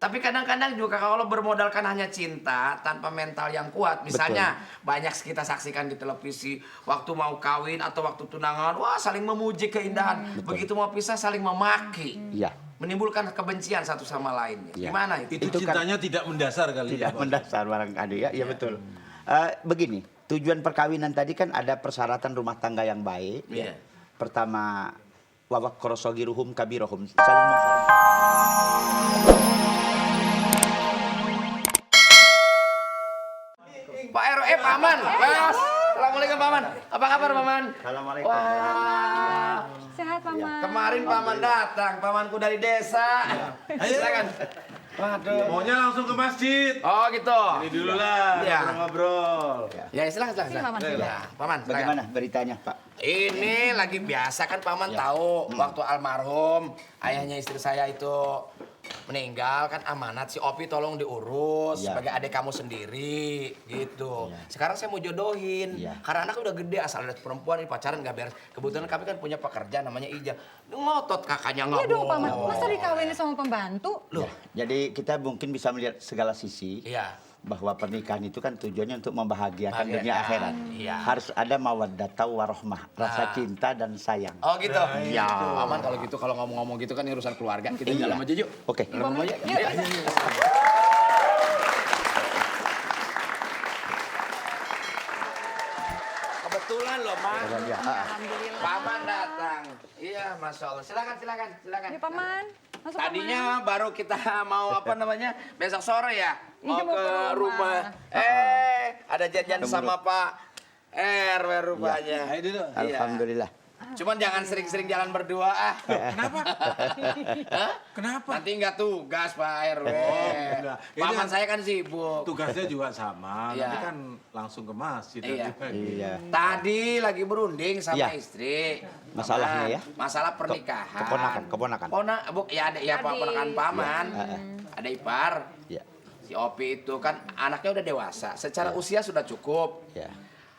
Tapi kadang-kadang juga kalau bermodalkan hanya cinta tanpa mental yang kuat, misalnya banyak kita saksikan di televisi waktu mau kawin atau waktu tunangan, wah saling memuji keindahan, begitu mau pisah saling memaki, menimbulkan kebencian satu sama lainnya. Gimana itu? Itu cintanya tidak mendasar kali tidak ya. mendasar barangkali ya, iya betul. Begini, tujuan perkawinan tadi kan ada persyaratan rumah tangga yang baik. Iya. Pertama, wawak korosogiruhum kabirohum, saling menghormati. Pak RW, Paman, Mas. Assalamualaikum Paman. Apa kabar Paman? Assalamualaikum. Wah. Sehat, Paman. Kemarin Paman datang, pamanku dari desa. Silakan. Waduh. Maunya langsung ke masjid. Oh gitu. Ini dulu lah, Iya. kita ngobrol. Ya silakan. Sini, Paman. Ya, Paman. silakan. Bagaimana beritanya, Pak? Ini lagi biasa kan Paman tahu waktu almarhum ayahnya istri saya itu meninggal kan amanat si Opi tolong diurus sebagai adik kamu sendiri gitu. Sekarang saya mau jodohin karena anak udah gede asal ada perempuan ini pacaran nggak beres. Kebetulan kami kan punya pekerjaan namanya Ija. Ngotot kakaknya nggak Iya dong, Paman. Masa dikawinin sama pembantu? Loh. Jadi kita mungkin bisa melihat segala sisi. Iya. Bahwa pernikahan itu kan tujuannya untuk membahagiakan dunia akhirat. Iya. Harus ada mawaddatah warahmah, rasa cinta dan sayang. Oh gitu. Iya. Paman kalau gitu kalau ngomong-ngomong gitu kan ini urusan keluarga. Kita jalan aja yuk. Oke. Dalam aja. Yuk. Kebetulan loh, Mas. Alhamdulillah. Paman datang. Iya, Masya Allah. Silakan. Yuk, Paman. Masuk, Tadinya baru kita mau apa namanya besok sore ya mau Iya, mau ke ke rumah. rumah. Ada janjian sama Pak RW rupanya. Ayo dulu. Iya. Alhamdulillah. Cuman jangan sering-sering jalan berdua ah. Kenapa? Hah? Kenapa? Nanti nggak tugas Pak RW. enggak. Ini Paman kan- saya kan sibuk. Tugasnya juga sama, Iya. nanti kan langsung ke masjid. Iya. nanti. Iya. Tadi lagi berunding sama Iya. istri. Masalahnya ya? Masalah pernikahan. Keponakan. Ya ada ya Adik. ponakan paman. Iya. Ada ipar. Ya. Si Opi itu kan anaknya udah dewasa, secara usia sudah cukup. Ya.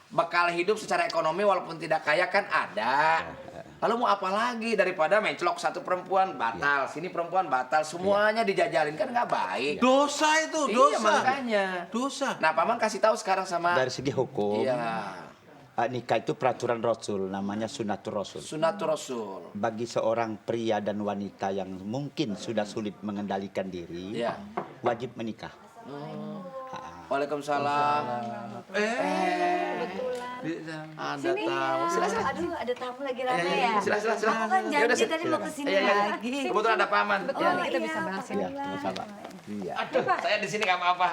Bekal hidup secara ekonomi walaupun tidak kaya kan ada. Lalu mau apa lagi daripada menclok satu perempuan batal, sini perempuan batal, semuanya dijajalin kan nggak baik. Dosa itu, Iya dosa. makanya. Dosa. Nah paman kasih tahu sekarang sama. Dari segi hukum, Iya. nikah itu peraturan Rasul, namanya sunatul Rasul. Sunatul Rasul. Bagi seorang pria dan wanita yang mungkin sudah sulit mengendalikan diri, Iya. wajib menikah. Waalaikumsalam. Ada tamu. Silakan. Aduh, ada tamu lagi rame ya. Silakan. Aku kan Ya udah, janji tadi mau kesini Iya. lagi. Kebetulan ada paman. Betul, Oh, kita iya, bisa bahas ini. Iya, sama-sama. Iya. Aduh, saya di sini nggak apa-apa.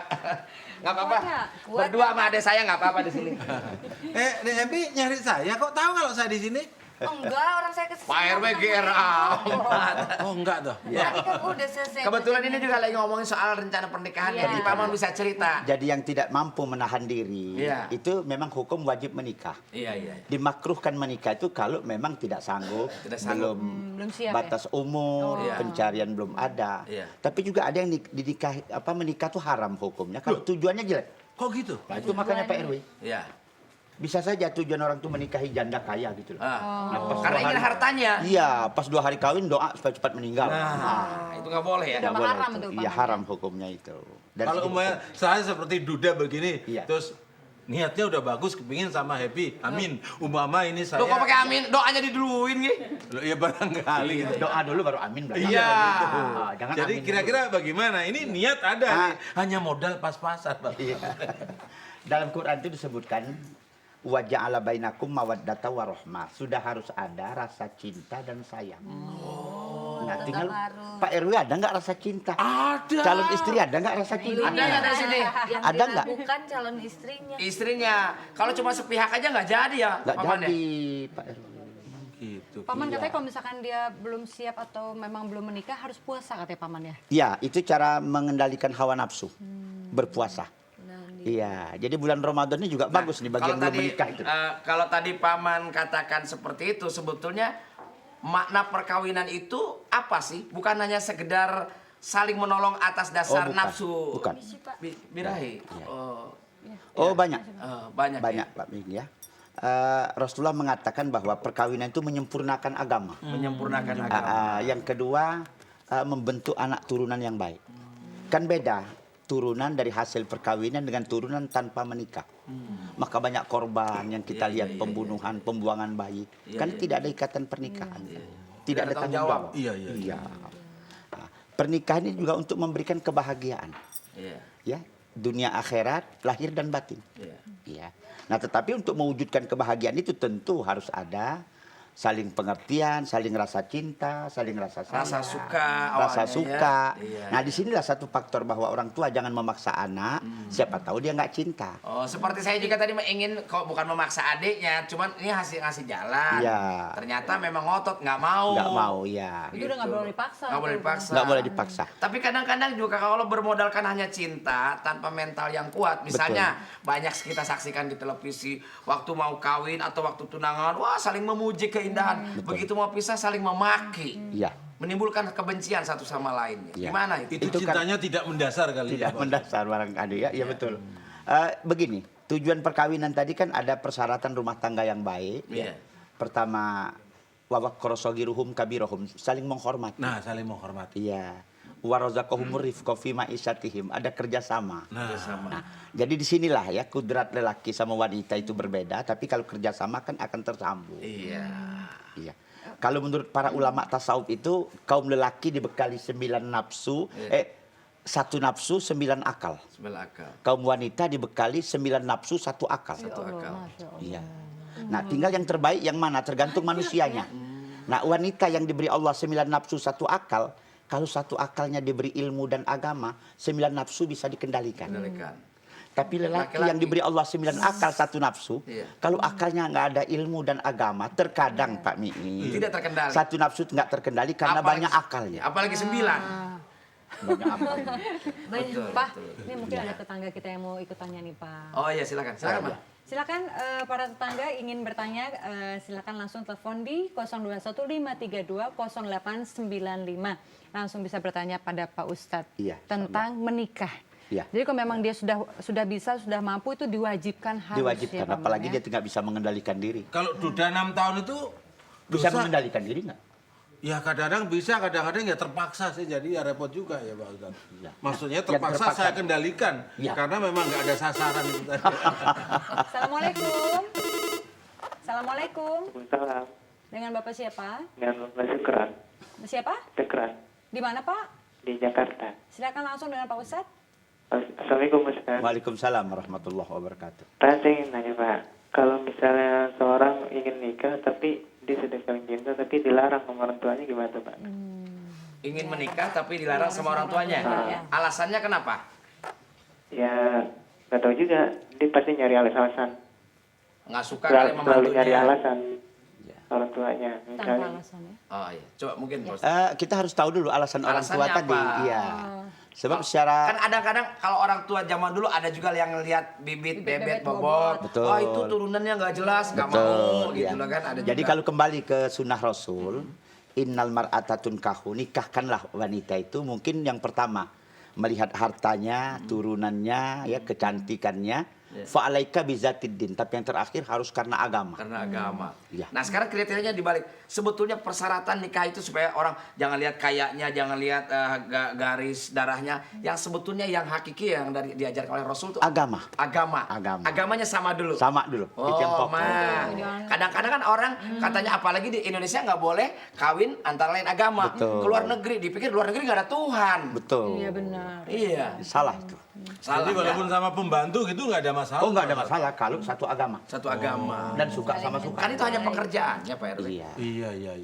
Nggak apa-apa. Kuat Berdua sama adek saya nggak apa-apa di sini. Nek Epi nyari saya, kok tahu kalau saya di sini? Enggak, orang saya kesini. Pak RW GR amat. Oh enggak toh. Ya. Tadi kan udah selesai. Kebetulan ini juga lagi ngomongin soal rencana pernikahan. Iya. Jadi paman bisa cerita. Jadi yang tidak mampu menahan diri, Iya. itu memang hukum wajib menikah. Iya. Dimakruhkan menikah itu kalau memang tidak sanggup, Tidak sanggup. Belum siap batas umur, Iya. pencarian belum ada. Iya. Tapi juga ada yang menikah itu haram hukumnya kalau tujuannya jelek. Kok gitu? Nah, itu makanya Pak RW. Iya. Bisa saja tujuan orang itu menikahi janda kaya gitu loh. Ah. Pas Karena 2 ingin hari- hartanya. Iya, pas 2 hari kawin doa supaya cepat meninggal. Nah, itu nggak boleh ya. Udah Nggak boleh haram itu. tuh, Iya, Pak. haram hukumnya itu. Dan Kalau segi umpamanya saya seperti Duda begini, Iya. terus niatnya udah bagus, kepingin sama happy, amin. Umpama ini saya. Lo kok pakai amin? Doanya diduluin gitu. Loh, ya barangkali gitu. doa dulu baru amin berarti. Iya. Ah, jangan Jadi amin kira-kira bagaimana? Ini niat ada, Ah. nih. Hanya modal pas-pasan, Pak. Iya. Dalam Quran itu disebutkan wa ja'ala bainakum mawaddata warahmah. Sudah harus ada rasa cinta dan sayang. Nah, tinggal harus. Pak RW ada nggak rasa cinta? Ada. Calon istri ada nggak rasa cinta? Ada nggak dari sini? Yang Ada nggak? bukan calon istrinya. Istrinya. Kalau cuma sepihak aja nggak jadi ya. Nggak paman ya? jadi, Pak RW. Gitu. Paman Iya. katanya kalau misalkan dia belum siap atau memang belum menikah harus puasa katanya Paman ya. Iya, itu cara mengendalikan hawa nafsu. Berpuasa. Iya, jadi bulan Ramadan ini juga bagus nih bagi Kalau yang belum tadi, menikah itu. kalau tadi paman katakan seperti itu, sebetulnya makna perkawinan itu apa sih? Bukan hanya sekedar saling menolong atas dasar bukan. nafsu Bukan. birahi. Iya. Ya. Oh, banyak. Banyak. Banyak, Pak Ming ya. Rasulullah mengatakan bahwa perkawinan itu menyempurnakan agama. Menyempurnakan agama. Yang kedua, membentuk anak turunan yang baik. Kan beda turunan dari hasil perkawinan dengan turunan tanpa menikah. Maka banyak korban yang kita lihat pembunuhan, pembuangan bayi. Kan tidak ada ikatan pernikahan. Tidak ada tanggung jawab. Iya. Nah, pernikahan ini juga untuk memberikan kebahagiaan. Iya. Ya, dunia akhirat, lahir dan batin. Iya. Ya. Nah, tetapi untuk mewujudkan kebahagiaan itu tentu harus ada saling pengertian, saling rasa cinta, saling rasa sayang, Rasa suka rasa awalnya, suka. ya. Iya. Nah, disinilah satu faktor bahwa orang tua jangan memaksa anak. Siapa tahu dia nggak cinta. Oh, seperti saya juga tadi ingin kok bukan memaksa adiknya, cuman ini ngasih jalan. Iya. Ternyata memang ngotot nggak mau. Nggak mau, ya. Itu udah nggak boleh dipaksa. Nggak boleh tuh. dipaksa. Nggak boleh dipaksa. Tapi kadang-kadang juga kalau bermodalkan hanya cinta tanpa mental yang kuat, misalnya banyak kita saksikan di televisi waktu mau kawin atau waktu tunangan, wah saling memuji keindahan. Begitu mau pisah saling memaki. Iya. Menimbulkan kebencian satu sama lainnya. Iya. Gimana itu? Itu Itu kan- cintanya tidak mendasar kali Tidak ya, Pak. mendasar barangkali ya. Iya betul. Begini, tujuan perkawinan tadi kan ada persyaratan rumah tangga yang baik. Iya. Pertama, wawakrosogiruhum kabirohum, saling menghormati. Nah, saling menghormati. Iya. Warazaqahumur rifqa fi ma'isatihim, ada kerjasama. Nah, Nah, jadi disinilah ya kudrat lelaki sama wanita itu berbeda, tapi kalau kerjasama kan akan tersambung. Iya. Iya. Kalau menurut para ulama tasawuf itu kaum lelaki dibekali 9 nafsu, satu nafsu 9 akal. Sebelah akal. Kaum wanita dibekali 9 nafsu 1 akal. Satu akal. Masya Allah. Iya. Nah, tinggal yang terbaik yang mana tergantung manusianya. Nah, wanita yang diberi Allah 9 nafsu 1 akal, kalau 1 akalnya diberi ilmu dan agama, 9 nafsu bisa dikendalikan. Kendalikan. Tapi lelaki Laki-laki. yang diberi Allah 9 akal 1 nafsu, Iya. kalau akalnya nggak ada ilmu dan agama, terkadang Pak Mi'i, Tidak terkendali. 1 nafsu nggak terkendali karena Apalagi- banyak akalnya. Apalagi 9. Banyak akalnya. Betul, Pak, betul. ini mungkin ada tetangga kita yang mau ikut tanya nih Pak. Oh iya silakan. Silakan, Oh, Pak. Silakan para tetangga ingin bertanya, silakan langsung telepon di 0215320895. Langsung bisa bertanya pada Pak Ustadz Iya, tentang menikah. Iya. Jadi kalau memang dia sudah bisa, sudah mampu itu diwajibkan harus Diwajibkan, ya, Pak apalagi Bang, dia ya? tidak bisa mengendalikan diri. kalau duda 6 tahun itu Bisa dosa. mengendalikan diri nggak? Ya kadang-kadang bisa, kadang-kadang ya terpaksa sih, jadi ya repot juga ya Pak Ustadz. Iya. Maksudnya Yang terpaksa terpaksa. saya kendalikan, Iya. karena memang nggak ada sasaran itu tadi. Assalamualaikum. Assalamualaikum. Salam. Dengan Bapak siapa? Dengan Bapak Syukran. Siapa? Syukran. Di mana Pak? Di Jakarta. Silakan langsung dengan Pak Ustadz. Assalamualaikum Ustaz. Waalaikumsalam warahmatullahi wabarakatuh. Saya ingin nanya Pak, kalau misalnya seorang ingin nikah tapi dia sudah saling cinta tapi dilarang sama orang tuanya gimana tuh Pak? Ingin menikah tapi dilarang sama orang tuanya. Iya. Alasannya kenapa? Ya nggak tahu juga, dia pasti nyari alasan. Nggak suka kali Selalu nyari membantunya. alasan Ya. orang tuanya. Tanpa Misalnya, alasan ya. Oh iya. Coba mungkin Pak Ustadz. Kita harus tahu dulu alasan orang tua Alasannya tadi. apa? Iya. Sebab Kan secara kadang-kadang kalau orang tua zaman dulu ada juga yang lihat bibit, bebet, bobot. Betul. Wah itu turunannya nggak jelas, nggak Betul, mau gitu iya. loh kan. Ada Jadi juga. kalau kembali ke sunnah Rasul, innal mar'ata tunkahu, nikahkanlah wanita itu mungkin yang pertama melihat hartanya, turunannya, ya kecantikannya. Fa'alaika bizatid din, tapi yang terakhir harus karena agama. Karena agama. Iya. Nah sekarang kriterianya dibalik. Sebetulnya persyaratan nikah itu supaya orang jangan lihat kayaknya, jangan lihat garis darahnya. Yang sebetulnya yang hakiki yang dari diajarkan oleh Rasul itu Agama. Agama. Agama. Agamanya sama dulu. Sama dulu, itu yang Oh, pokok. mah. Kadang-kadang kan orang katanya apalagi di Indonesia nggak boleh kawin antara lain agama. Betul. Keluar negeri dipikir luar negeri nggak ada Tuhan. Betul. Iya benar. Iya. Salah itu. Salah. Jadi walaupun sama pembantu gitu nggak ada masalah. Oh, nggak ada masalah kalau satu agama Satu agama. dan suka sama suka. Kan itu hanya pekerjaannya Pak RW. Iya. Iya.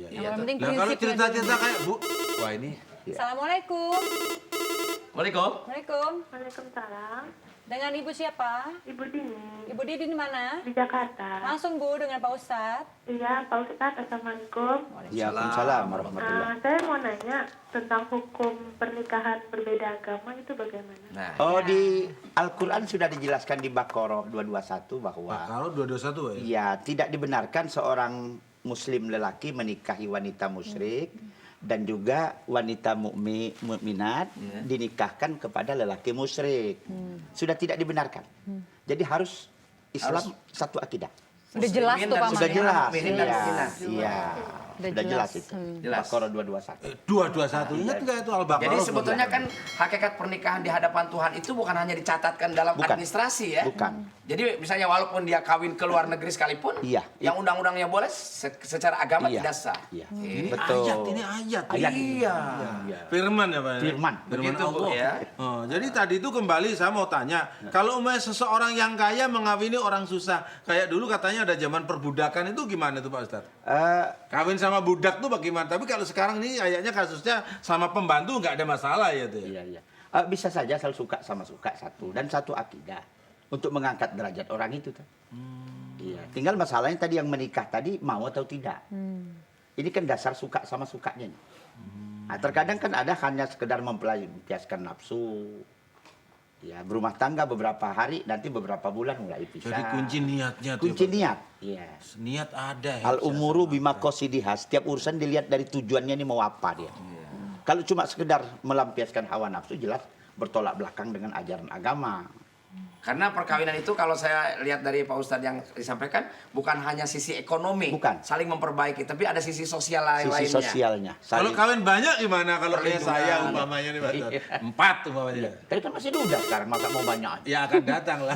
Yang penting Nah kalau prinsipnya cerita-cerita kayak Bu, wah ini Assalamualaikum. Waalaikumsalam. Assalamualaikum. Waalaikumsalam. Dengan Ibu siapa? Ibu Dini Ibu Didi di mana? di Jakarta. Langsung Bu dengan Pak Ustadz. Iya, Pak Ustadz. Assalamualaikum. Waalaikumsalam warahmatullahi. Saya mau nanya tentang hukum pernikahan berbeda agama itu bagaimana? Nah, Oh, di Al-Quran sudah dijelaskan di Baqarah 221 bahwa kalau 221 ya. ya tidak dibenarkan seorang muslim lelaki menikahi wanita musyrik dan juga wanita mukminat dinikahkan kepada lelaki musyrik. Sudah tidak dibenarkan. Jadi harus Islam satu akidah. Sudah jelas Muslimin tuh dan Pak Sudah Mas. jelas. mukminin dan Iya. mukminat. Iya. Sudah jelas itu. Jelas. Baqarah 221. 221 ingat nggak itu Al-Baqarah? Jadi sebetulnya kan hakikat pernikahan di hadapan Tuhan itu bukan hanya dicatatkan dalam Bukan. administrasi ya. Bukan. Jadi misalnya walaupun dia kawin ke luar negeri sekalipun, Iya. yang undang-undangnya boleh secara agama Iya. tidak sah. Iya. Ini Betul. ayat, ini ayat. Ayat. Iya. Firman ya Pak? Firman. Begitu, Bu, Allah. ya. Oh, jadi tadi itu kembali saya mau tanya, kalau umpamanya seseorang yang kaya mengawini orang susah, kayak dulu katanya ada zaman perbudakan itu gimana tuh Pak Ustadz? Kawin sama budak tuh bagaimana? Tapi kalau sekarang ini kayaknya kasusnya sama pembantu nggak ada masalah ya tuh. Iya, iya. Bisa saja asal suka sama suka satu dan satu akidah untuk mengangkat derajat orang itu. Iya. Tinggal masalahnya tadi yang menikah tadi mau atau tidak. Ini kan dasar suka sama sukanya. Nih. Nah, terkadang kan ada hanya sekedar melampiaskan nafsu. Ya, berumah tangga beberapa hari, nanti beberapa bulan mulai pisah. Jadi kunci niatnya tuh. Kunci ya, Pak? niat. Iya. Niat ada ya. Al umuru bima qasidiha. Setiap urusan dilihat dari tujuannya ini mau apa dia. Kalau cuma sekedar melampiaskan hawa nafsu jelas bertolak belakang dengan ajaran agama. Karena perkawinan itu kalau saya lihat dari Pak Ustadz yang disampaikan bukan hanya sisi ekonomi, Bukan. saling memperbaiki, tapi ada sisi sosial Sisi lainnya. sosialnya. Kalau kawin banyak gimana kalau kayak Perlindungan. saya umpamanya nih Pak Ustadz? Iya. 4 umpamanya. Tapi kan masih duda sekarang, masa mau banyak. Ya akan datang lah.